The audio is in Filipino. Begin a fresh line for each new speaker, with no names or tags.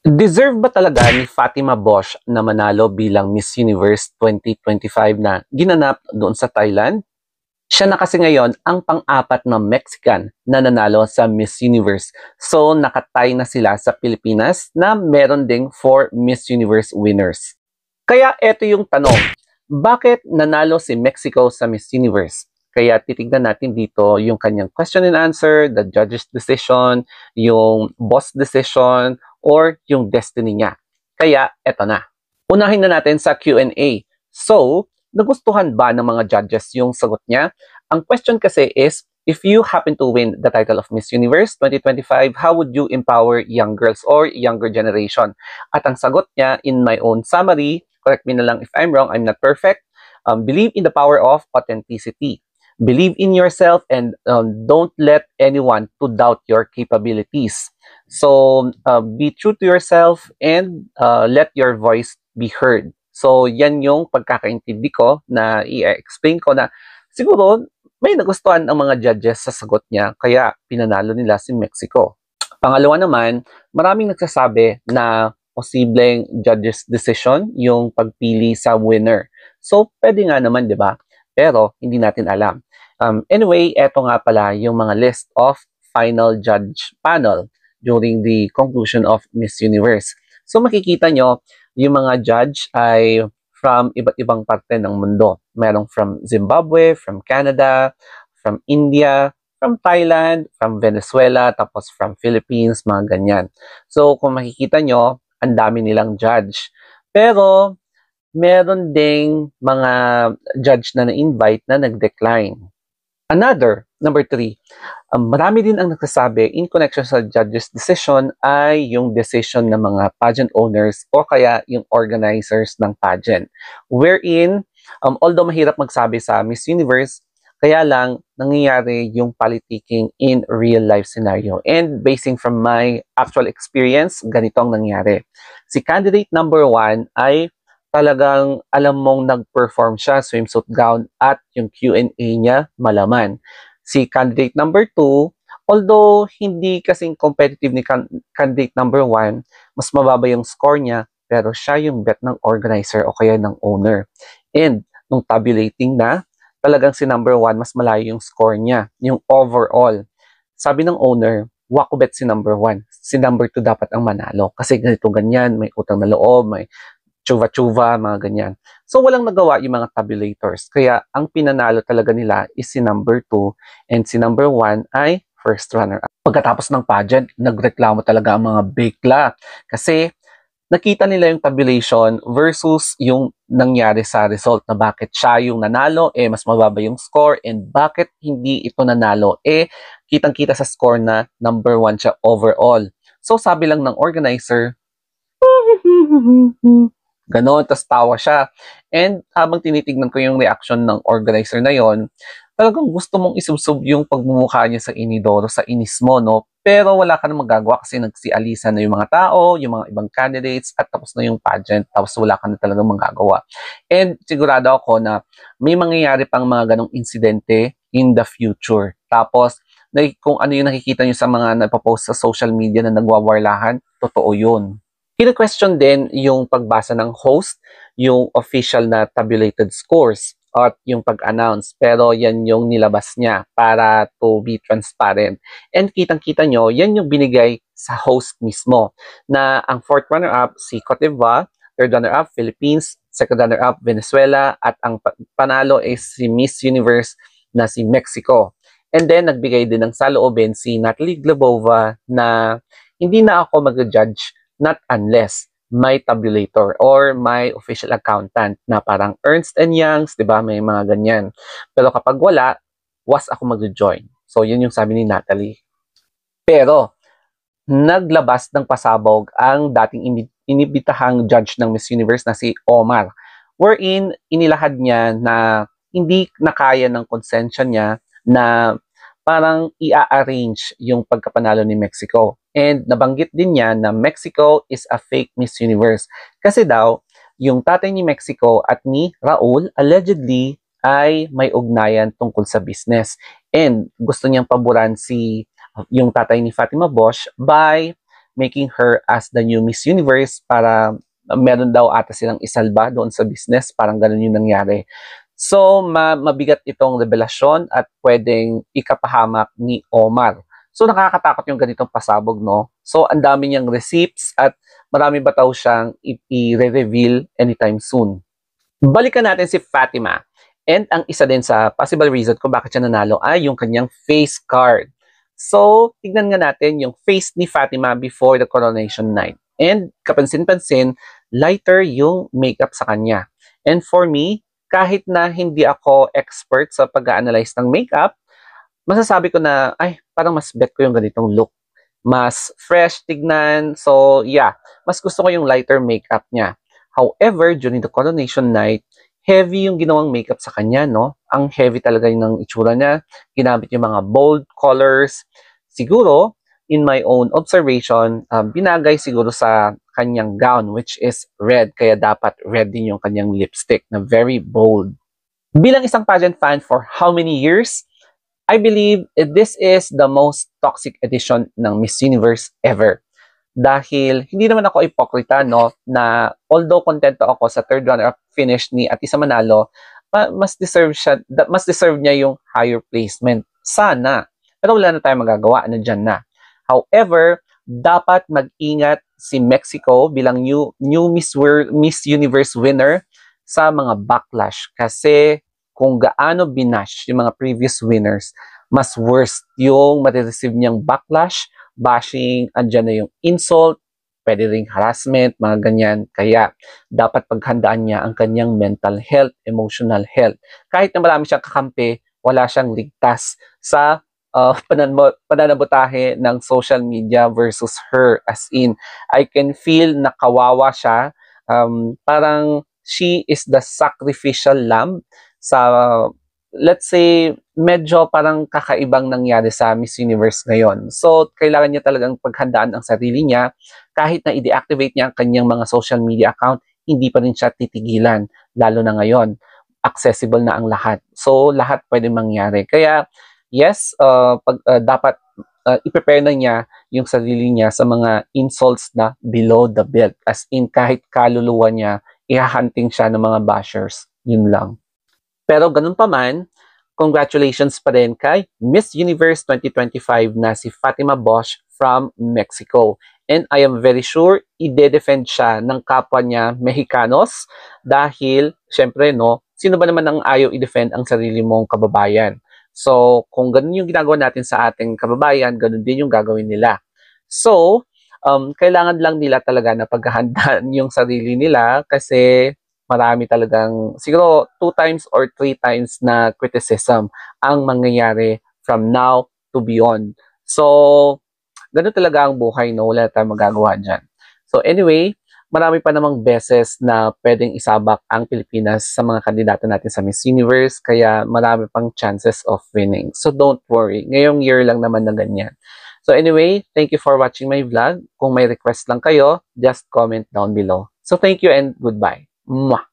Deserve ba talaga ni Fatima Bosch na manalo bilang Miss Universe 2025 na ginanap doon sa Thailand? Siya na kasi ngayon ang pang-apat na Mexican na nanalo sa Miss Universe. So nakatay na sila sa Pilipinas na meron ding 4 Miss Universe winners. Kaya eto yung tanong, bakit nanalo si Mexico sa Miss Universe? Kaya titignan natin dito yung kanyang question and answer, the judge's decision, yung boss decision, or yung destiny niya. Kaya eto na. Unahin na natin sa Q&A. So, nagustuhan ba ng mga judges yung sagot niya? Ang question kasi is, if you happen to win the title of Miss Universe 2025, how would you empower young girls or younger generation? At ang sagot niya, in my own summary, correct me na lang if I'm wrong, I'm not perfect, believe in the power of authenticity. Believe in yourself and don't let anyone to doubt your capabilities. So, be true to yourself and let your voice be heard. So, yan yung pagkakaintindi ko na i-explain ko na siguro may nagustuhan ang mga judges sa sagot niya kaya pinanalo nila si Mexico. Pangalawa naman, maraming nagsasabi na posibleng judges decision yung pagpili sa winner. So, pwede nga naman, di ba? Pero, hindi natin alam. Anyway, eto nga pala yung mga list of final judge panel during the conclusion of Miss Universe. So, makikita nyo, yung mga judge ay from iba't ibang parte ng mundo. Merong from Zimbabwe, from Canada, from India, from Thailand, from Venezuela, tapos from Philippines, mga ganyan. So, kung makikita nyo, ang dami nilang judge. Pero, meron ding mga judge na na-invite na nag-decline. Another, number 3, marami din ang nagsasabi in connection sa judge's decision ay yung decision ng mga pageant owners o kaya yung organizers ng pageant. Wherein, although mahirap magsabi sa Miss Universe, kaya lang nangyayari yung politicking in real life scenario. And basing from my actual experience, ganito ang nangyari. Si candidate number 1 ay talagang alam mong nag-perform siya, swimsuit gown, at yung Q&A niya malaman. Si candidate number 2, although hindi kasing competitive ni candidate number 1, mas mababa yung score niya, pero siya yung bet ng organizer o kaya ng owner. And nung tabulating na, talagang si number 1, mas malayo yung score niya, yung overall. Sabi ng owner, wako bet si number 1. Si number 2 dapat ang manalo. Kasi ganito ganyan, may utang na loob, may chuva-chuva, mga ganyan. So, walang nagawa yung mga tabulators. Kaya, ang pinanalo talaga nila is si number 2 and si number 1 ay first runner-up. Pagkatapos ng pageant, nagreklamo talaga ang mga bakla. Kasi, nakita nila yung tabulation versus yung nangyari sa result na bakit siya yung nanalo, mas mababa yung score, and bakit hindi ito nanalo, kitang-kita sa score na number 1 siya overall. So, sabi lang ng organizer, ganon, tas tawa siya. And habang tinitignan ko yung reaction ng organizer na yon, talagang gusto mong isubsob yung pagmumukha niya sa inidoro, sa inis mo, no? Pero wala ka na magagawa kasi nagsialisa na yung mga tao, yung mga ibang candidates, at tapos na yung pageant, tapos wala ka na talagang magagawa. And sigurado ako na may mangyayari pang mga ganong insidente in the future. Tapos, kung ano yung nakikita nyo sa mga nagpo-post sa social media na nagwawarlahan, totoo yun. Kino-question din yung pagbasa ng host, yung official na tabulated scores at yung pag-announce. Pero yan yung nilabas niya para to be transparent. And kitang-kita nyo, yan yung binigay sa host mismo. Na ang fourth runner-up, si Cote d'Ivoire, third runner-up, Philippines, second runner-up, Venezuela, at ang panalo is si Miss Universe na si Mexico. And then, nagbigay din ng saloobin si Natalie Glebova na hindi na ako mag-judge not unless may tabulator or may official accountant na parang Ernst & Young's, di ba? May mga ganyan. Pero kapag wala, was ako mag-join. So, yun yung sabi ni Natalie. Pero, naglabas ng pasabog ang dating inibitahang judge ng Miss Universe na si Omar, wherein inilahad niya na hindi nakaya ng konsensya niya na parang i-arrange yung pagkapanalo ni Mexico. And nabanggit din niya na Mexico is a fake Miss Universe. Kasi daw, yung tatay ni Mexico at ni Raul allegedly ay may ugnayan tungkol sa business. And gusto niyang paboran yung tatay ni Fatima Bosch by making her as the new Miss Universe para meron daw ata silang isalba doon sa business, parang ganun yung nangyari. So, mabigat itong revelasyon at pwedeng ikapahamak ni Omar. So, nakakatakot yung ganitong pasabog, no? So, ang dami niyang receipts at marami ba daw siyang i-reveal anytime soon. Balikan natin si Fatima. And ang isa din sa possible reason kung bakit siya nanalo ay yung kanyang face card. So, tignan nga natin yung face ni Fatima before the coronation night. And kapansin-pansin, lighter yung makeup sa kanya. And for me, kahit na hindi ako expert sa pag-analyze ng makeup, masasabi ko na, ay, parang mas bet ko yung ganitong look. Mas fresh tignan. So, yeah, mas gusto ko yung lighter makeup niya. However, during the coronation night, heavy yung ginawang makeup sa kanya, no? Ang heavy talaga ng itsura niya. Ginamit yung mga bold colors. Siguro, in my own observation, binagay siguro sa kanyang gown, which is red. Kaya dapat red din yung kanyang lipstick na very bold. Bilang isang pageant fan for how many years, I believe this is the most toxic edition ng Miss Universe ever. Dahil hindi naman ako ipokrita, no, na although kontento ako sa third runner-up finish ni Atisa Manalo, mas deserve niya yung higher placement. Sana. Pero wala na tayong magagawa, nandyan na. However, dapat mag-ingat si Mexico bilang new Miss Universe winner sa mga backlash. Kasi kung gaano binash yung mga previous winners, mas worst yung marireceive niyang backlash, bashing, andyan na yung insult, pwede ring harassment, mga ganyan. Kaya, dapat paghandaan niya ang kanyang mental health, emotional health. Kahit na marami siyang kakampi, wala siyang ligtas sa pananabutahe ng social media versus her. As in, I can feel na kawawa siya. Parang she is the sacrificial lamb sa, let's say, medyo parang kakaibang nangyari sa Miss Universe ngayon. So, kailangan niya talagang paghandaan ang sarili niya. Kahit na i-deactivate niya ang kanyang mga social media account, hindi pa rin siya titigilan. Lalo na ngayon, accessible na ang lahat. So, lahat pwede mangyari. Kaya, yes, dapat i-prepare na niya yung sarili niya sa mga insults na below the belt. As in, kahit kaluluwa niya, ihahunting siya ng mga bashers. Yun lang. Pero ganun pa man, congratulations pa rin kay Miss Universe 2025 na si Fatima Bosch from Mexico. And I am very sure i-defend siya ng kapwa niya Mexicanos dahil, syempre, no, sino ba naman ang ayaw i-defend ang sarili mong kababayan? So, kung ganun yung ginagawa natin sa ating kababayan, ganun din yung gagawin nila. So, kailangan lang nila talaga na paghahandaan yung sarili nila kasi marami talagang, siguro 2 times or 3 times na criticism ang mangyayari from now to beyond. So, ganun talaga ang buhay, no? Wala tayong magagawa dyan. So, anyway, marami pa namang beses na pwedeng isabak ang Pilipinas sa mga kandidato natin sa Miss Universe, kaya marami pang chances of winning. So, don't worry. Ngayong year lang naman na ganyan. So, anyway, thank you for watching my vlog. Kung may request lang kayo, just comment down below. So, thank you and goodbye. Mwah!